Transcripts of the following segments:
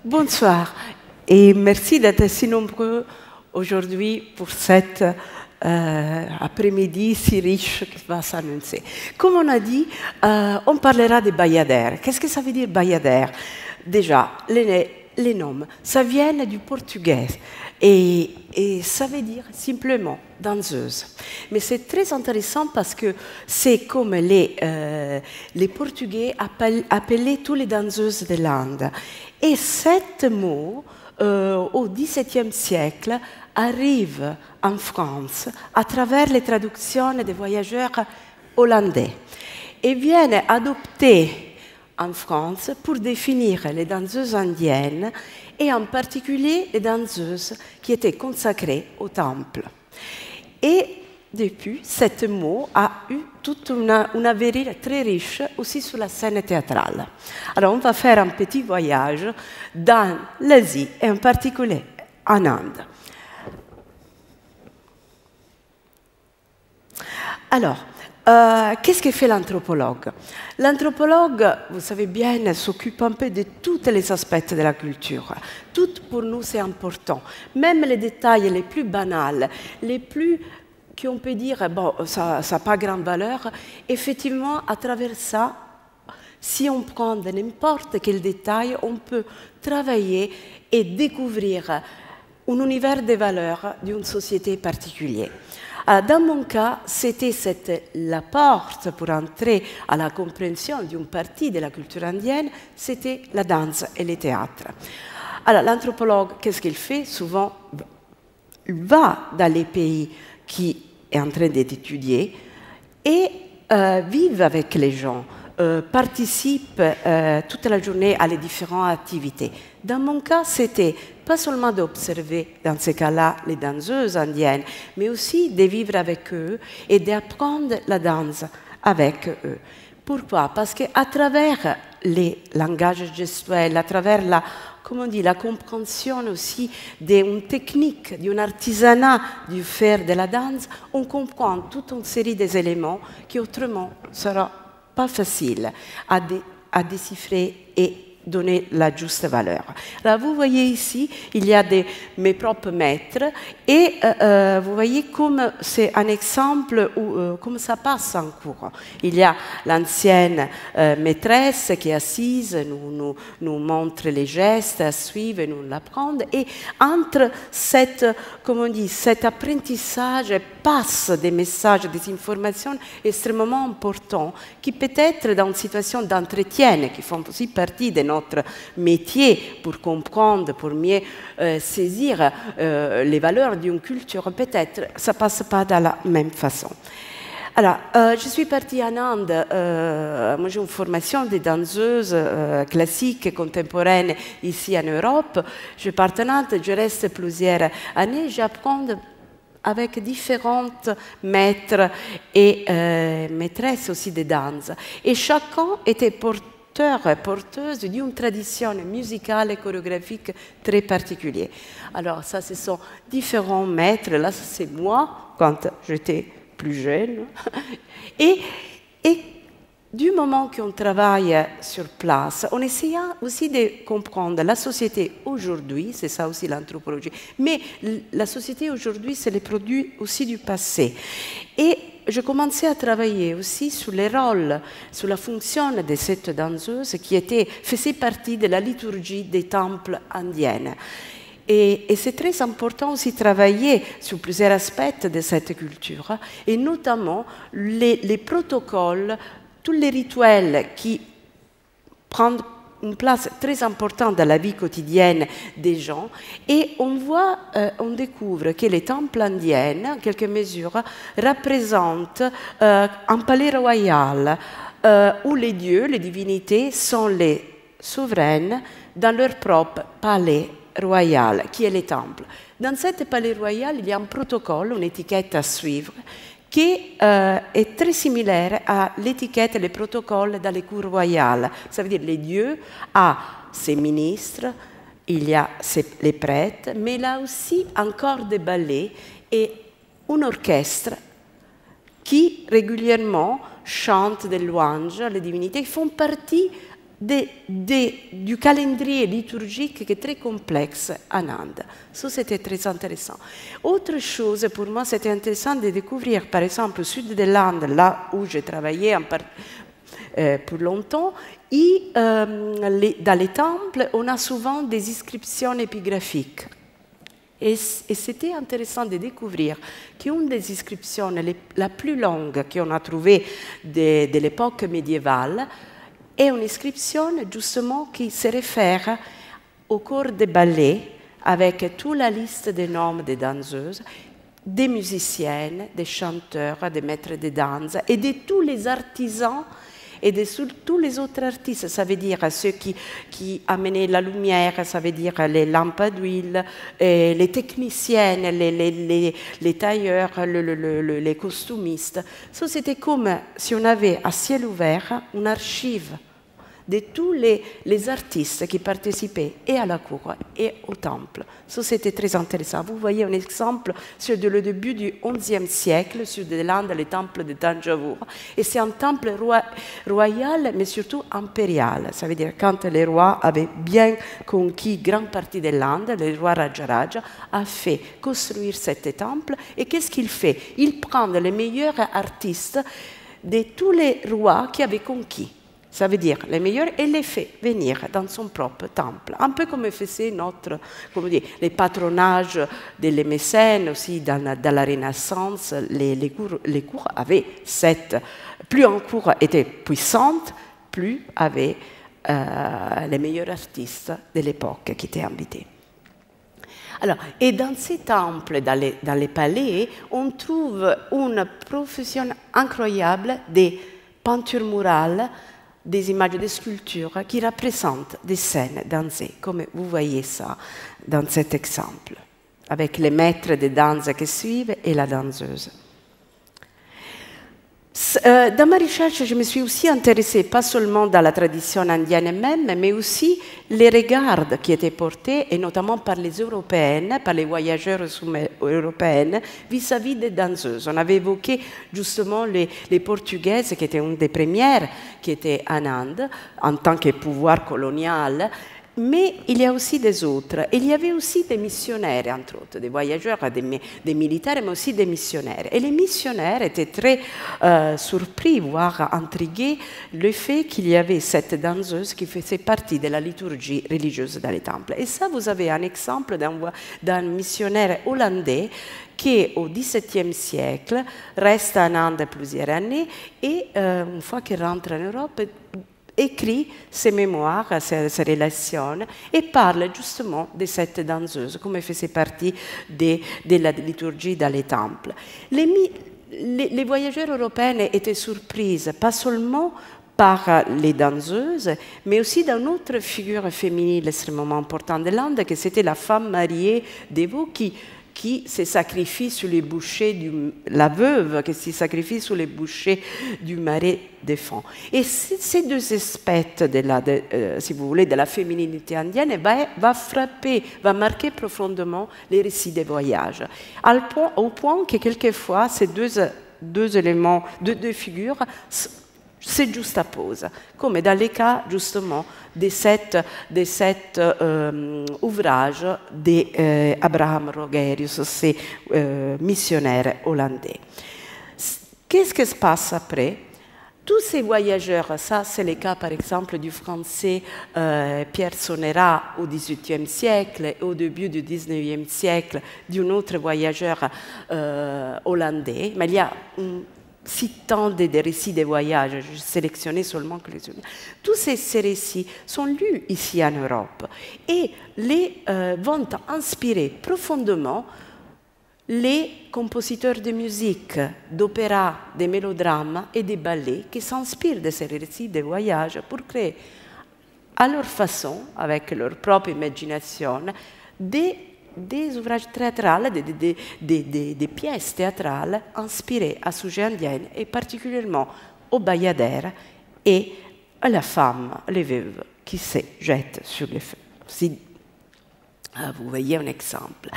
Bonsoir et merci d'être si nombreux aujourd'hui pour cet après-midi si riche qui va s'annoncer. Comme on a dit, on parlera de bayadère. Qu'est-ce que ça veut dire bayadère? Déjà, les noms, ça vient du portugais et ça veut dire simplement danseuse. Mais c'est très intéressant parce que c'est comme les Portugais appelaient toutes les danseuses de l'Inde. Et cet mot, au XVIIe siècle, arrive en France à travers les traductions des voyageurs hollandais et vient adopté en France pour définir les danseuses indiennes et en particulier les danseuses qui étaient consacrées au temple. Et depuis, ce mot a eu toute une avenir très riche aussi sur la scène théâtrale. Alors on va faire un petit voyage dans l'Asie et en particulier en Inde. Alors, qu'est-ce que fait l'anthropologue? L'anthropologue, vous savez bien, s'occupe un peu de tous les aspects de la culture. Tout pour nous, c'est important. Même les détails les plus banals, les plus qu'on peut dire, bon, ça n'a pas grande valeur, effectivement, à travers ça, si on prend de n'importe quel détail, on peut travailler et découvrir un univers de valeurs d'une société particulière. Dans mon cas, c'était la porte pour entrer à la compréhension d'une partie de la culture indienne, c'était la danse et le théâtre. Alors, l'anthropologue, qu'est-ce qu'il fait? Souvent, il va dans les pays qui est en train d'étudier et vive avec les gens, participe toute la journée à les différentes activités. Dans mon cas, c'était pas seulement d'observer, dans ces cas-là, les danseuses indiennes, mais aussi de vivre avec eux et d'apprendre la danse avec eux. Pourquoi? Parce qu'à travers les langages gestuels, à travers la compréhension aussi d'une technique, d'un artisanat du faire de la danse, on comprend toute une série d'éléments qui autrement ne sera pas facile à déchiffrer et donner la juste valeur. Alors vous voyez ici, il y a mes propres maîtres et vous voyez comme c'est un exemple où comme ça passe en cours. Il y a l'ancienne maîtresse qui est assise, nous montre les gestes à suivre, nous l'apprendre et entre cet apprentissage passe des messages, des informations extrêmement importantes qui peut-être dans une situation d'entretien qui font aussi partie de notre métier pour comprendre, pour mieux saisir les valeurs d'une culture, peut-être ça ne passe pas de la même façon. Alors, je suis partie en Inde, moi j'ai une formation de danseuse classique et contemporaine ici en Europe. Je pars en Inde, je reste plusieurs années, j'apprends avec différentes maîtres et maîtresses aussi de danse. Et chacun était porteuse d'une tradition musicale et chorégraphique très particulière. Alors ça, ce sont différents maîtres. Là, c'est moi, quand j'étais plus jeune. Et du moment qu'on travaille sur place, on essaie aussi de comprendre la société aujourd'hui, c'est ça aussi l'anthropologie, mais la société aujourd'hui, c'est les produits aussi du passé. Et je commençais à travailler aussi sur les rôles, sur la fonction de cette danseuse qui faisait partie de la liturgie des temples indiens. Et c'est très important aussi de travailler sur plusieurs aspects de cette culture, et notamment les protocoles, tous les rituels qui prennent une place très importante dans la vie quotidienne des gens. Et on découvre que les temples indiens, en quelque mesure, représentent un palais royal où les dieux, les divinités, sont les souveraines dans leur propre palais royal, qui est le temple. Dans ce palais royal, il y a un protocole, une étiquette à suivre, qui est très similaire à l'étiquette et les protocoles dans les cours royales. Ça veut dire les dieux ont ses ministres, il y a les prêtres, mais il y a aussi un corps de ballet et un orchestre qui régulièrement chante des louanges, les divinités qui font partie du calendrier liturgique qui est très complexe en Inde. Ça, c'était très intéressant. Autre chose, pour moi, c'était intéressant de découvrir, par exemple, au sud de l'Inde, là où j'ai travaillé pour longtemps, dans les temples, on a souvent des inscriptions épigraphiques. Et c'était intéressant de découvrir qu'une des inscriptions la plus longue qu'on a trouvée de l'époque médiévale est une inscription justement qui se réfère au corps de ballet avec toute la liste des noms des danseuses, des musiciennes, des chanteurs, des maîtres de danse et de tous les artisans et de tous les autres artistes. Ça veut dire ceux qui amenaient la lumière, ça veut dire les lampes d'huile, les techniciennes, les tailleurs, les costumistes. Ça, c'était comme si on avait à ciel ouvert une archive de tous les artistes qui participaient et à la cour et au temple. Ça, c'était très intéressant. Vous voyez un exemple sur le début du XIe siècle, sur de l'Inde, le temple de Thanjavur. Et c'est un temple royal, mais surtout impérial. Ça veut dire quand les rois avaient bien conquis grande partie de l'Inde, le roi Rajaraja a fait construire ce temple. Et qu'est-ce qu'il fait? Il prend les meilleurs artistes de tous les rois qui avaient conquis. Ça veut dire les meilleurs et les fait venir dans son propre temple. Un peu comme faisait les patronages des mécènes aussi dans la Renaissance. Les cours avaient plus une cour était puissante, plus avait les meilleurs artistes de l'époque qui étaient invités. Alors, et dans ces temples, dans les palais, on trouve une profession incroyable des peintures murales, des images de sculptures qui représentent des scènes dansées, comme vous voyez ça dans cet exemple, avec les maîtres de danse qui suivent et la danseuse. Dans ma recherche, je me suis aussi intéressée, pas seulement dans la tradition indienne même, mais aussi les regards qui étaient portés, et notamment par les Européennes, par les voyageurs européennes, vis-à-vis des danseuses. On avait évoqué justement les Portugaises, qui étaient une des premières qui étaient en Inde, en tant que pouvoir colonial. Mais il y a aussi des autres. Il y avait aussi des missionnaires, entre autres, des voyageurs, des militaires, mais aussi des missionnaires. Et les missionnaires étaient très surpris, voire intrigués, le fait qu'il y avait cette danseuse qui faisait partie de la liturgie religieuse dans les temples. Et ça, vous avez un exemple d'un missionnaire hollandais qui, au XVIIe siècle, reste en Inde plusieurs années et, une fois qu'il rentre en Europe, écrit ses mémoires, ses relations, et parle justement de cette danseuse, comme elle faisait partie de la liturgie dans les temples. Les voyageurs européens étaient surpris, pas seulement par les danseuses, mais aussi d'une autre figure féminine extrêmement importante de l'Inde, que c'était la femme mariée d'Evo qui se sacrifie sur les bûchers la veuve qui se sacrifie sur les bûchers du marais des fonds. Et ces deux aspects si vous voulez, de la féminité indienne va marquer profondément les récits des voyages, au point que quelquefois ces deux éléments, deux figures se juxtaposent, comme dans les cas justement de cet ouvrage d'Abraham Rogerius, ce missionnaire hollandais. Qu'est-ce qui se passe après? Tous ces voyageurs, ça c'est le cas par exemple du français Pierre Sonnerat au XVIIIe siècle et au début du XIXe siècle d'un autre voyageur hollandais, mais il y a citant des récits de voyage, je sélectionnais seulement quelques-uns. Tous ces récits sont lus ici en Europe et vont inspirer profondément les compositeurs de musique, d'opéra, de mélodrames et de ballets qui s'inspirent de ces récits de voyage pour créer à leur façon, avec leur propre imagination, des ouvrages théâtrales, des pièces théâtrales inspirées à sujet indien et particulièrement aux bayadères et à la femme, les veuves, qui se jettent sur les feux. Si vous voyez un exemple.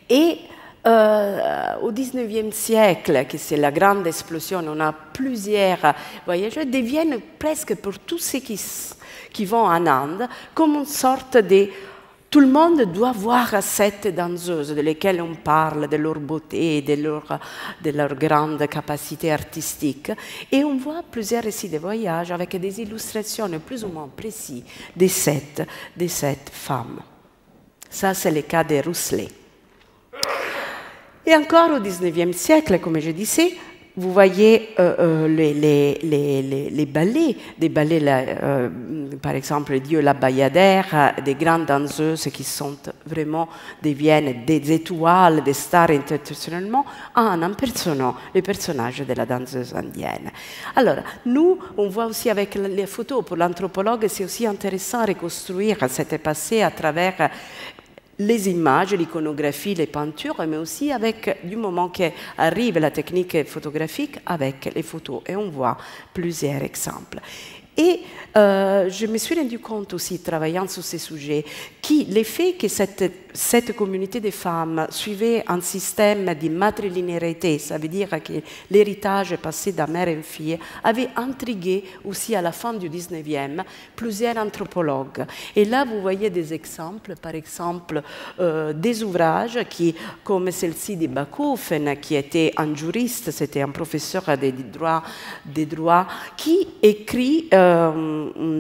Et Au XIXe siècle, que c'est la grande explosion, on a plusieurs voyageurs, deviennent presque pour tous ceux qui vont en Inde comme une sorte de... Tout le monde doit voir cette danseuse de laquelle on parle, de leur beauté, de leur grande capacité artistique. Et on voit plusieurs récits de voyage avec des illustrations plus ou moins précises de cette femme. Ça, c'est le cas de Rousselet. Et encore au XIXe siècle, comme je disais, vous voyez les ballets, des ballets, par exemple, Dieu la Bayadère, des grandes danseuses qui sont vraiment, deviennent des étoiles, des stars internationalement, en impersonnant les personnages de la danseuse indienne. Alors, nous, on voit aussi avec les photos, pour l'anthropologue, c'est aussi intéressant de reconstruire cet passé à travers les images, l'iconographie, les peintures, mais aussi avec, du moment qu'arrive la technique photographique, avec les photos. Et on voit plusieurs exemples. Et je me suis rendu compte aussi, travaillant sur ces sujets, que l'effet que cette communauté de femmes suivait un système de matrilinéarité, ça veut dire que l'héritage passé d'un mère en fille, avait intrigué aussi à la fin du 19e plusieurs anthropologues. Et là, vous voyez des exemples, par exemple, des ouvrages qui, comme celle-ci de Bachofen, qui était un juriste, c'était un professeur des droits, qui écrit un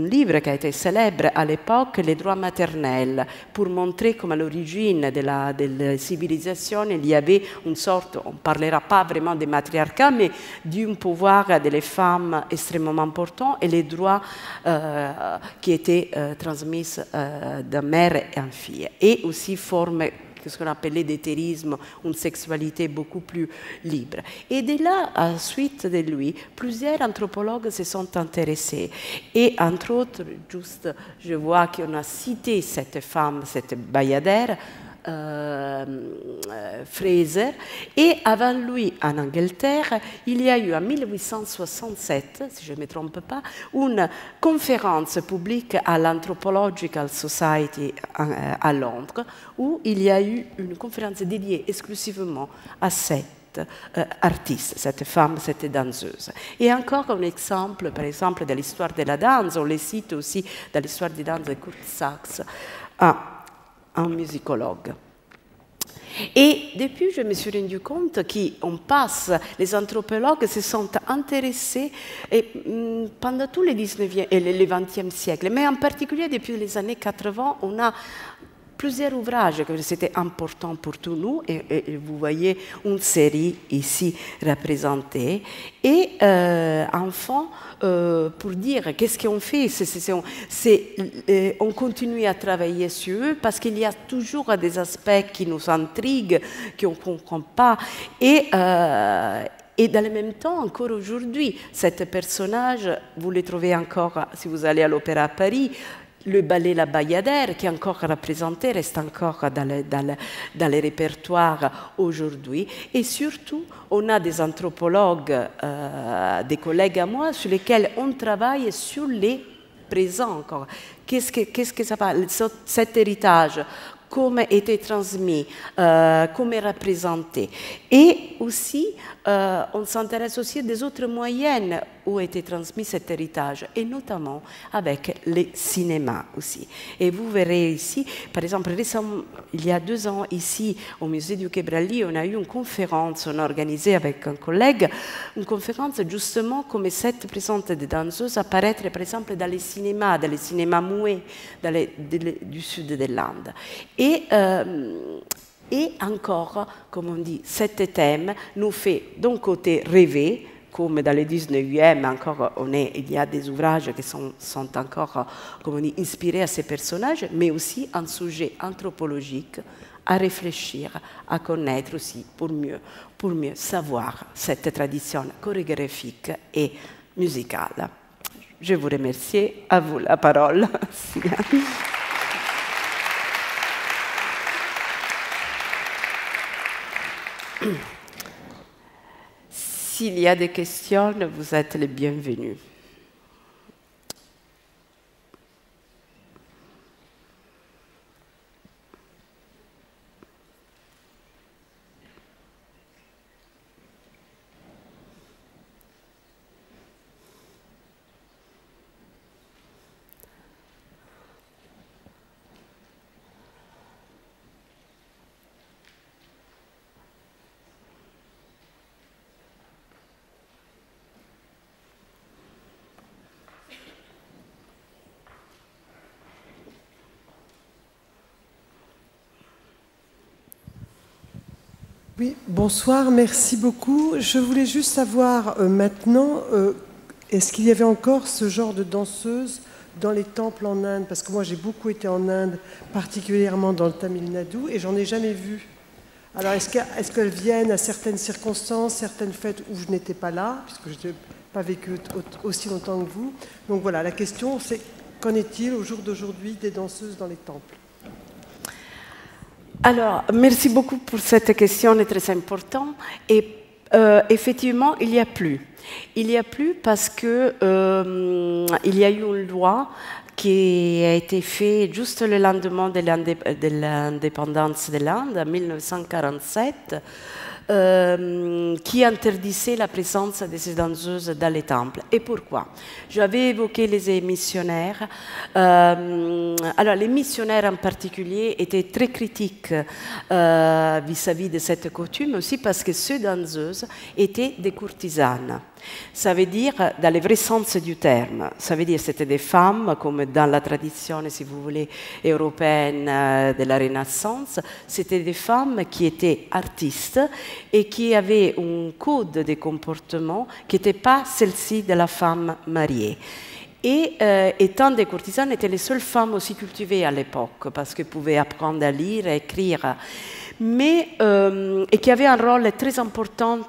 livre qui a été célèbre à l'époque, Les droits maternels, pour montrer comme à l'origine de la civilisation, il y avait une sorte, on ne parlera pas vraiment de matriarcat, mais d'un pouvoir des femmes extrêmement important et les droits qui étaient transmis de mère en fille. Et aussi forme ce qu'on appelait d'éthérisme, une sexualité beaucoup plus libre. Et de là, à suite de lui, plusieurs anthropologues se sont intéressés. Et entre autres, juste, je vois qu'on a cité cette femme, cette Bayadère, Fraser, et avant lui, en Angleterre, il y a eu en 1867, si je ne me trompe pas, une conférence publique à l'Anthropological Society à Londres, où il y a eu une conférence dédiée exclusivement à cette artiste, cette femme, cette danseuse. Et encore un exemple, par exemple, de l'histoire de la danse, on les cite aussi dans l'histoire de la danse de Kurt Sachs, un musicologue. Et depuis, je me suis rendu compte qu'on passe, les anthropologues se sont intéressés pendant tous les 19e et les 20e siècles, mais en particulier depuis les années 80, on a plusieurs ouvrages que c'était important pour tous nous, et vous voyez une série ici représentée. Et enfin, pour dire qu'est-ce qu'on fait, on continue à travailler sur eux parce qu'il y a toujours des aspects qui nous intriguent, qu'on ne comprend pas. Et dans le même temps, encore aujourd'hui, ce personnage, vous le trouvez encore, si vous allez à l'Opéra à Paris, le ballet La Bayadère, qui est encore représenté, reste encore dans les répertoires aujourd'hui. Et surtout, on a des anthropologues, des collègues à moi, sur lesquels on travaille sur les présents encore. Qu'est-ce que ça va, cet héritage, comment était transmis, comment est représenté. Et aussi, on s'intéresse aussi à des autres moyens où était transmis cet héritage, et notamment avec les cinémas aussi. Et vous verrez ici, par exemple, récemment, il y a 2 ans, ici, au musée du Quai Branly, on a eu une conférence, on a organisé avec un collègue, une conférence justement comme cette présente des danseuses apparaître, par exemple, dans les cinémas muets du sud de l'Inde. Et encore, comme on dit, cet thème nous fait d'un côté rêver, comme dans le 19e, encore, il y a des ouvrages qui sont encore, comme on dit, inspirés à ces personnages, mais aussi un sujet anthropologique à réfléchir, à connaître aussi pour mieux savoir cette tradition chorégraphique et musicale. Je vous remercie. À vous la parole. S'il y a des questions, vous êtes les bienvenus. Oui, bonsoir, merci beaucoup. Je voulais juste savoir maintenant, est-ce qu'il y avait encore ce genre de danseuses dans les temples en Inde? Parce que moi j'ai beaucoup été en Inde, particulièrement dans le Tamil Nadu, et j'en ai jamais vu. Alors est-ce qu'elles viennent à certaines circonstances, certaines fêtes où je n'étais pas là, puisque je n'ai pas vécu aussi longtemps que vous? Donc voilà, la question c'est, qu'en est-il au jour d'aujourd'hui des danseuses dans les temples? Alors, merci beaucoup pour cette question, elle est très importante. Et effectivement, il n'y a plus. Il n'y a plus parce que il y a eu une loi qui a été faite juste le lendemain de l'indépendance de l'Inde, en 1947, qui interdisait la présence de ces danseuses dans les temples. Et pourquoi? J'avais évoqué les missionnaires. Alors, les missionnaires en particulier étaient très critiques vis-à-vis de cette coutume, aussi parce que ces danseuses étaient des courtisanes. Ça veut dire, dans le vrai sens du terme, ça veut dire que c'était des femmes, comme dans la tradition, si vous voulez, européenne de la Renaissance, c'était des femmes qui étaient artistes et qui avaient un code de comportement qui n'était pas celle-ci de la femme mariée. Et étant des courtisanes, étaient les seules femmes aussi cultivées à l'époque, parce qu'elles pouvaient apprendre à lire et écrire, mais, et qui avaient un rôle très important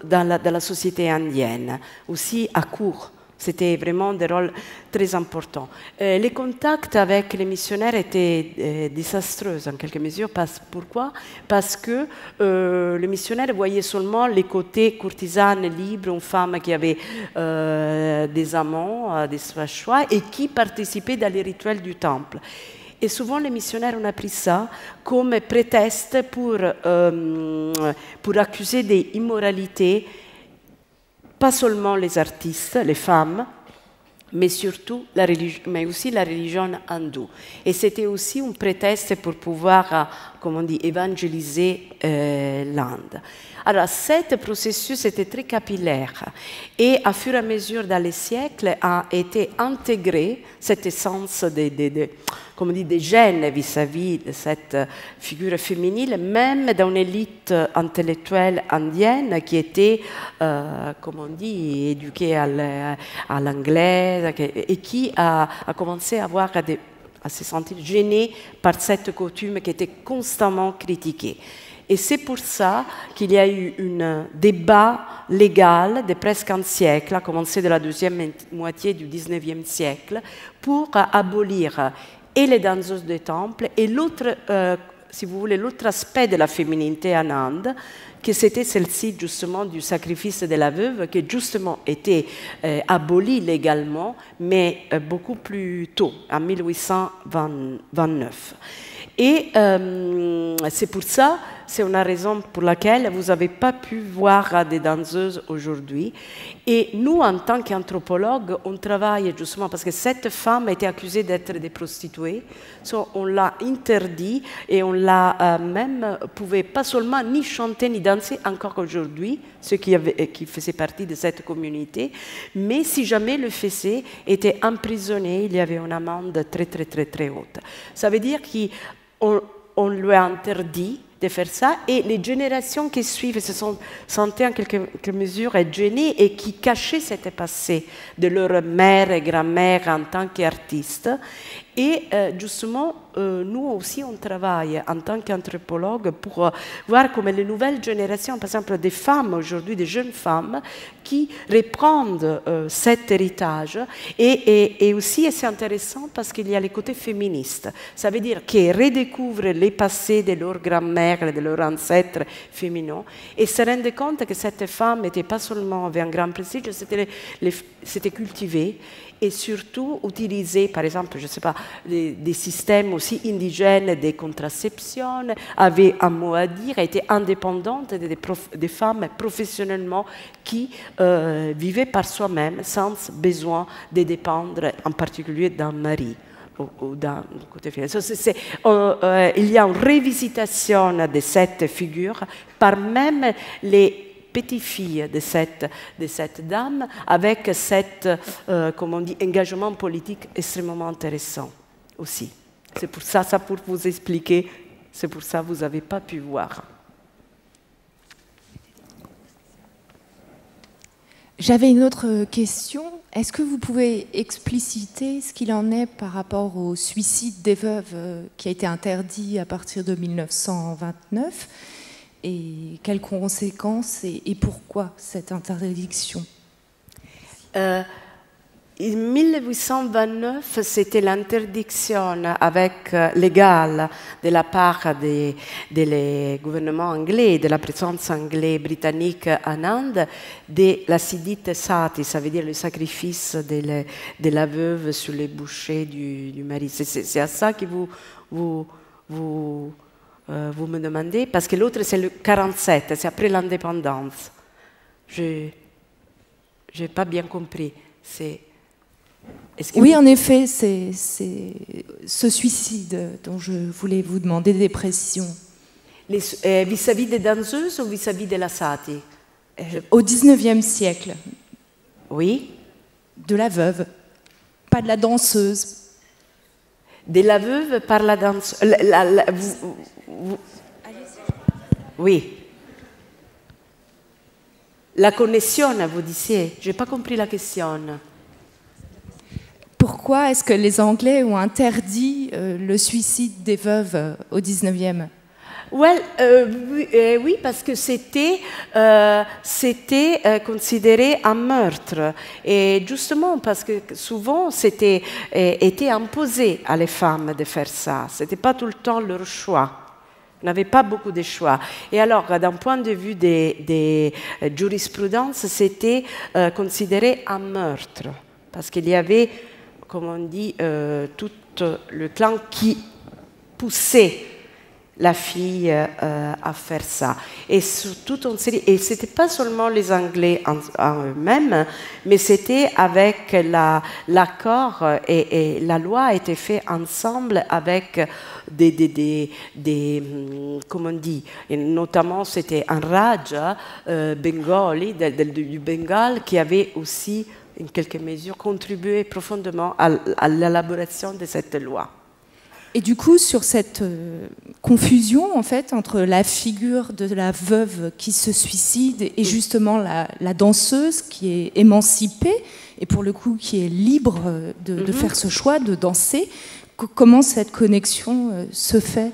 dans la société indienne, aussi à court. C'était vraiment des rôles très importants. Les contacts avec les missionnaires étaient désastreux en quelque mesure. Pourquoi? Parce que les missionnaires voyaient seulement les côtés courtisanes libres, une femme qui avait des amants, des choix, et qui participait dans les rituels du temple. Et souvent, les missionnaires ont pris ça comme prétexte pour accuser des immoralités, pas seulement les artistes, les femmes, mais surtout mais aussi la religion hindoue. Et c'était aussi un prétexte pour pouvoir, comme on dit, évangéliser l'Inde. Alors, ce processus était très capillaire et, à fur et à mesure dans les siècles, a été intégré cette essence comme on dit, des gènes vis-à-vis de cette figure féminine, même dans une élite intellectuelle indienne qui était, comme on dit, éduquée à l'anglais et qui a commencé à se sentir gênée par cette coutume qui était constamment critiquée. Et c'est pour ça qu'il y a eu un débat légal de presque un siècle, à commencer de la deuxième moitié du XIXe siècle, pour abolir et les danseuses des temples et l'autre, si vous voulez, l'autre aspect de la féminité en Inde, que c'était celle-ci justement du sacrifice de la veuve, qui justement était aboli légalement, mais beaucoup plus tôt, en 1829. Et c'est pour ça, c'est une raison pour laquelle vous n'avez pas pu voir des danseuses aujourd'hui. Et nous, en tant qu'anthropologues, on travaille justement parce que cette femme a été accusée d'être des prostituées. On l'a interdit et on l'a même pouvait pas seulement ni chanter ni danser encore aujourd'hui, ceux qui faisaient partie de cette communauté, mais si jamais le faisait, était emprisonné, il y avait une amende très très très très haute. Ça veut dire qu'on lui a interdit de faire ça, et les générations qui suivent se sont senties en quelque mesure gênées et qui cachaient cette passé de leur mère et grand-mère en tant qu'artistes. Et justement, nous aussi, on travaille en tant qu'anthropologue pour voir comment les nouvelles générations, par exemple des femmes aujourd'hui, des jeunes femmes, qui reprennent cet héritage. Et aussi, c'est intéressant parce qu'il y a les côtés féministes. Ça veut dire qu'ils redécouvrent les passés de leurs grand-mères et de leurs ancêtres féminins et se rendent compte que cette femme n'était pas seulement avait un grand prestige, c'était cultivé. Et surtout utiliser, par exemple, je ne sais pas, des systèmes aussi indigènes de contraception, avait un mot à dire, était indépendante des femmes professionnellement qui vivaient par soi-même sans besoin de dépendre en particulier d'un mari. Ou d'un côté financier. Il y a une révisitation de cette figure par même les petites filles de cette dame avec cet comme on dit, engagement politique extrêmement intéressant aussi. C'est pour ça pour vous expliquer, c'est pour ça que vous n'avez pas pu voir. J'avais une autre question. Est-ce que vous pouvez expliciter ce qu'il en est par rapport au suicide des veuves qui a été interdit à partir de 1929 et quelles conséquences et pourquoi cette interdiction? En 1829, c'était l'interdiction légale de la part des gouvernements anglais, de la présence anglaise britannique en Inde, de la sidite sati, ça veut dire le sacrifice de la veuve sur les bouchers du mari. C'est à ça que vous me demandez, parce que l'autre c'est le 47, c'est après l'indépendance. Je n'ai pas bien compris. Oui, en effet, c'est ce suicide dont je voulais vous demander des précisions. Vis-à-vis des danseuses ou vis-à-vis de la sati? Au XIXe siècle. Oui. De la veuve, pas de la danseuse. De la veuve par la danseuse. Oui. La connexion, vous disiez. Je n'ai pas compris la question. Pourquoi est-ce que les Anglais ont interdit le suicide des veuves au XIXe? Oui, parce que c'était considéré un meurtre. Et justement, parce que souvent, c'était été imposé à les femmes de faire ça. Ce n'était pas tout le temps leur choix. On n'avait pas beaucoup de choix. Et alors, d'un point de vue des jurisprudences, c'était considéré un meurtre. Parce qu'il y avait, comme on dit, tout le clan qui poussait la fille à faire ça. Et surtout, et ce n'était pas seulement les Anglais en eux-mêmes, mais c'était avec l'accord et la loi a été faite ensemble avec comment on dit, et notamment c'était un Raja bengali du Bengale qui avait aussi, en quelque mesure, contribué profondément à l'élaboration de cette loi. Et du coup, sur cette confusion, en fait, entre la figure de la veuve qui se suicide et justement la danseuse qui est émancipée et pour le coup qui est libre de faire ce choix de danser, comment cette connexion se fait?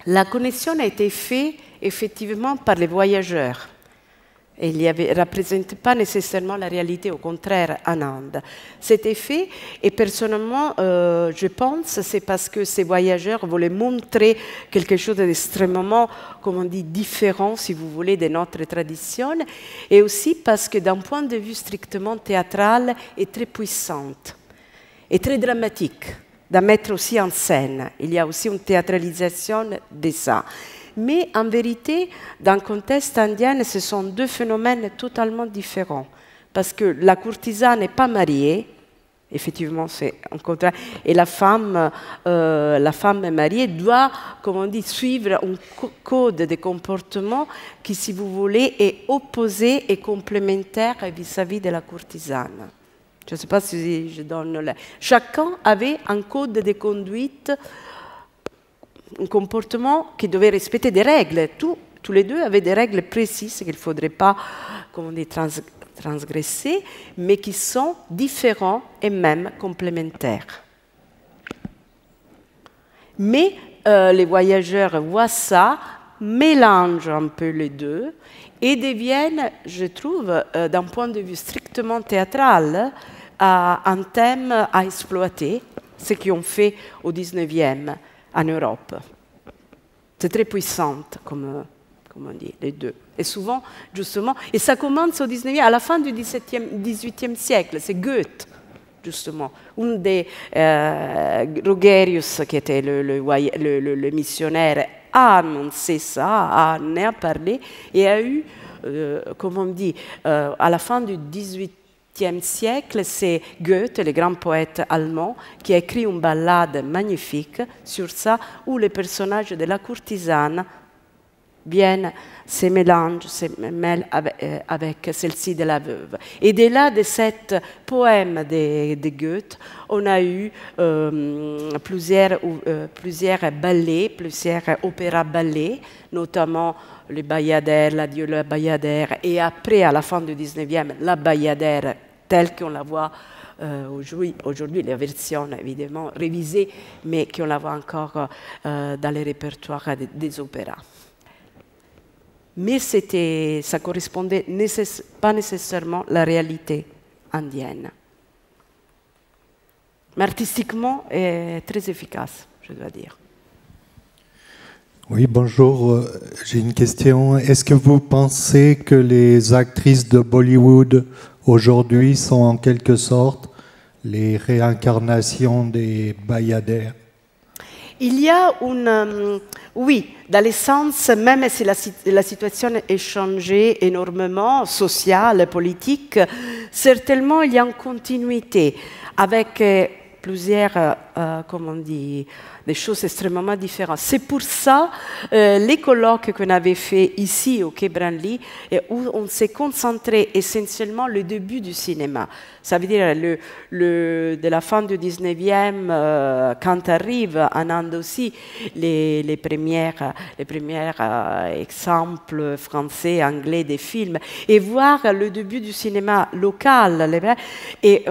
La connexion a été faite effectivement par les voyageurs. Et il ne représente pas nécessairement la réalité, au contraire, en Inde. C'était fait, et personnellement, je pense, c'est parce que ces voyageurs voulaient montrer quelque chose d'extrêmement, comme on dit, différent, si vous voulez, de notre tradition, et aussi parce que d'un point de vue strictement théâtral, est très puissante, et très dramatique, d'à mettre aussi en scène. Il y a aussi une théâtralisation de ça. Mais en vérité, dans le contexte indien, ce sont deux phénomènes totalement différents. Parce que la courtisane n'est pas mariée, effectivement, c'est un contraire, et la femme mariée doit, comme on dit, suivre un code de comportement qui, si vous voulez, est opposé et complémentaire vis-à-vis de la courtisane. Je ne sais pas si je donne... Chacun avait un code de conduite, un comportement qui devait respecter des règles. Tous les deux avaient des règles précises qu'il ne faudrait pas, comme on dit, transgresser, mais qui sont différents et même complémentaires. Mais les voyageurs voient ça, mélangent un peu les deux et deviennent, je trouve, d'un point de vue strictement théâtral, un thème à exploiter, ce qu'ils ont fait au XIXe en Europe. C'est très puissant, comme on dit, les deux. Et souvent, justement, et ça commence au XIXe, à la fin du XVIIIe siècle, c'est Goethe, justement, un des Rogerius, qui était le missionnaire, a annoncé ça, en a parlé, et a eu, comme on dit, à la fin du XVIIIe siècle, c'est Goethe, le grand poète allemand, qui a écrit une ballade magnifique sur ça, où le personnage de la courtisane Vienne se mélange, se mêle avec celle-ci de la veuve. Et de là, de cet poème de Goethe, on a eu plusieurs ballets, plusieurs opéras-ballets, notamment le Bayadère, l'Adieu la Bayadère, et après, à la fin du 19e, la Bayadère telle qu'on la voit aujourd'hui, la version évidemment révisée, mais qu'on la voit encore dans les répertoires des opéras. Mais ça correspondait pas nécessairement à la réalité indienne. Mais artistiquement, est très efficace, je dois dire. Oui, bonjour. J'ai une question. Est-ce que vous pensez que les actrices de Bollywood aujourd'hui sont en quelque sorte les réincarnations des Bayadères? Il y a oui, dans le sens, même si la situation a changé énormément, sociale, politique, certainement il y a une continuité avec plusieurs, comment on dit, des choses extrêmement différentes. C'est pour ça les colloques qu'on avait fait ici au Quai Branly, où on s'est concentré essentiellement le début du cinéma. Ça veut dire de la fin du 19e, quand arrivent en Inde aussi les premiers exemples français, anglais des films, et voir le début du cinéma local. Et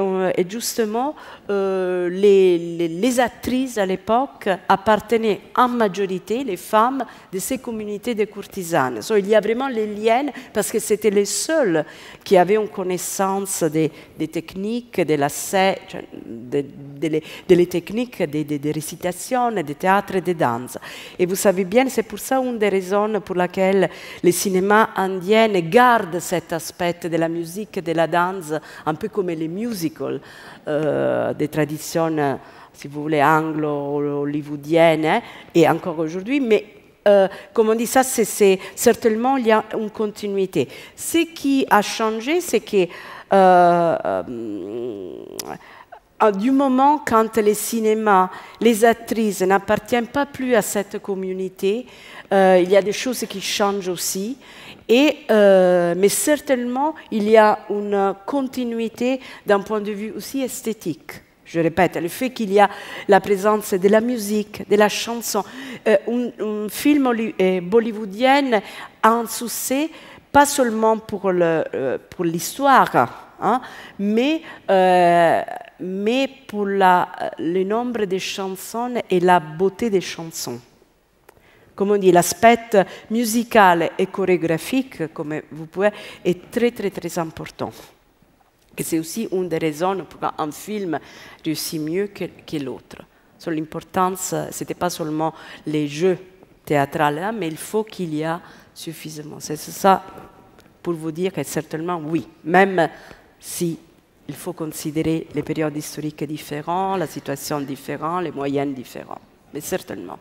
justement, les actrices à l'époque appartenaient en majorité, les femmes, de ces communautés de courtisanes. Il y a vraiment les liens, parce que c'était les seuls qui avaient une connaissance des techniques, de la scène, des techniques de récitation, de théâtre et de danse. Et vous savez bien, c'est pour ça une des raisons pour laquelle le cinéma indien garde cet aspect de la musique et de la danse, un peu comme les musicals des traditions, si vous voulez, anglo-hollywoodiennes, et encore aujourd'hui, mais comme on dit, ça, c'est certainement, il y a une continuité. Ce qui a changé, c'est que du moment quand les cinémas, les actrices n'appartiennent pas plus à cette communauté, il y a des choses qui changent aussi. Mais certainement, il y a une continuité d'un point de vue aussi esthétique. Je répète, le fait qu'il y a la présence de la musique, de la chanson, un film bollywoodien a un succès, pas seulement pour l'histoire, hein, mais pour le nombre de chansons et la beauté des chansons. Comme on dit, l'aspect musical et chorégraphique, comme vous pouvez, est très, très, très important. Et c'est aussi une des raisons pour qu'un film réussit mieux que l'autre. L'importance, ce n'était pas seulement les jeux théâtrales, mais il faut qu'il y ait suffisamment. C'est ça pour vous dire que certainement, oui, même si il faut considérer les périodes historiques différentes, la situation différente, les moyens différents, mais certainement.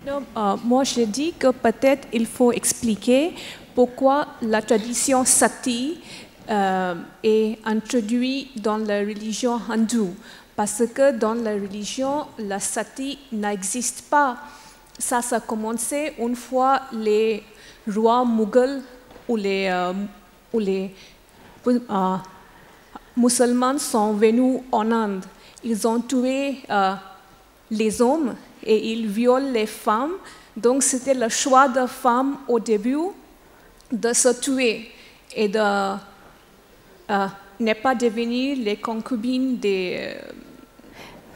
Non, moi, je dis que peut-être il faut expliquer pourquoi la tradition sati est introduite dans la religion hindoue. Parce que dans la religion, la sati n'existe pas. Ça a commencé une fois les rois mughals ou les musulmans sont venus en Inde. Ils ont tué les hommes et ils violent les femmes. Donc c'était le choix des femmes au début de se tuer et de ne pas devenir les concubines des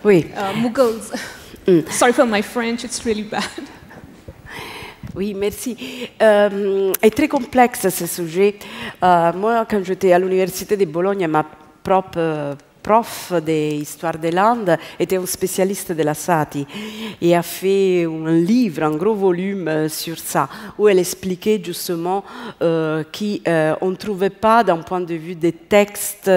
Mughals. Sorry for my French, it's really bad. Oui, merci. Est très complexe ce sujet. Moi, quand j'étais à l'université de Bologne, ma propre prof d'histoire des Landes, était un spécialiste de la Sati et a fait un livre, un gros volume sur ça, où elle expliquait justement qu'on ne trouvait pas, d'un point de vue des textes,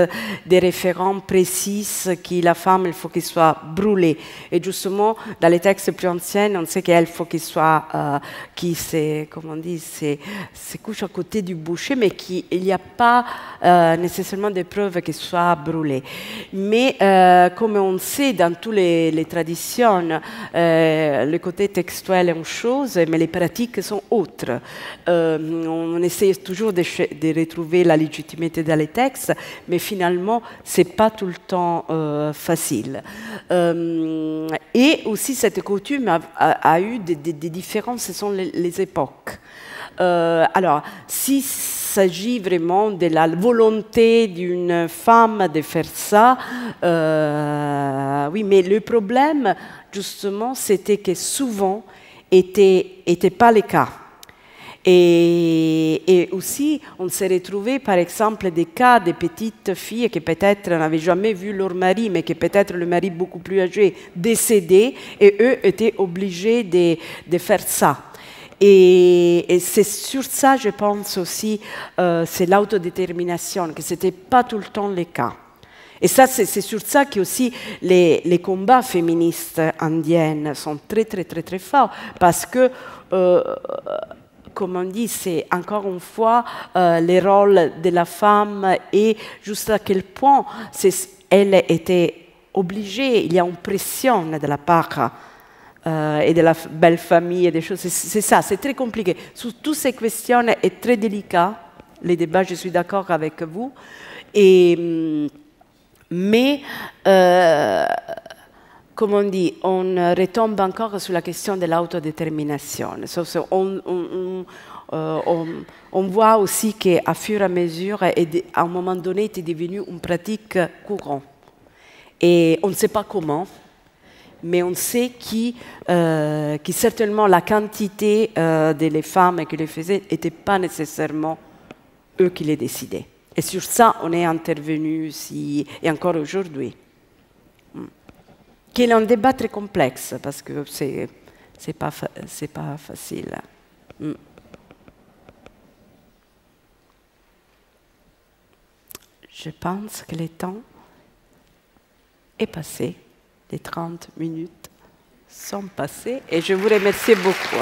des référents précis, que la femme, il faut qu'elle soit brûlée. Et justement, dans les textes plus anciens, on sait qu'elle faut qu'il soit, qui se couche à côté du bûcher, mais qu'il n'y a pas nécessairement des preuves qu'elle soit brûlée. Mais comme on sait dans toutes les traditions, le côté textuel est une chose, mais les pratiques sont autres. On essaie toujours de retrouver la légitimité dans les textes, mais finalement, ce n'est pas tout le temps facile. Et aussi, cette coutume a eu des différences selon les époques. Alors, s'il s'agit vraiment de la volonté d'une femme de faire ça, oui, mais le problème, justement, c'était que souvent, n'était pas le cas. Et aussi, on s'est retrouvé, par exemple, des cas de petites filles qui peut-être n'avaient jamais vu leur mari, mais que peut-être le mari beaucoup plus âgé décédé, et eux étaient obligés de faire ça. Et c'est sur ça, je pense aussi, c'est l'autodétermination, que ce n'était pas tout le temps le cas. Et ça, c'est sur ça que aussi les combats féministes indiennes sont très, très, très, très forts, parce que, comme on dit, c'est encore une fois le rôle de la femme et jusqu'à quel point elle était obligée, il y a une pression de la part et de la belle famille et des choses. C'est ça, c'est très compliqué. Sur toutes ces questions, est très délicat. Les débats, je suis d'accord avec vous. Mais, comme on dit, on retombe encore sur la question de l'autodétermination. On voit aussi qu'à fur et à mesure, à un moment donné, c'est devenu une pratique courante. Et on ne sait pas comment, mais on sait que certainement la quantité des femmes qui les faisaient n'était pas nécessairement eux qui les décidaient. Et sur ça, on est intervenu ici, et encore aujourd'hui. Qui est un débat très complexe, parce que c'est pas facile. Je pense que le temps est passé. Les 30 minutes sont passées et je vous remercie beaucoup.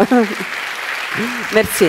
Merci.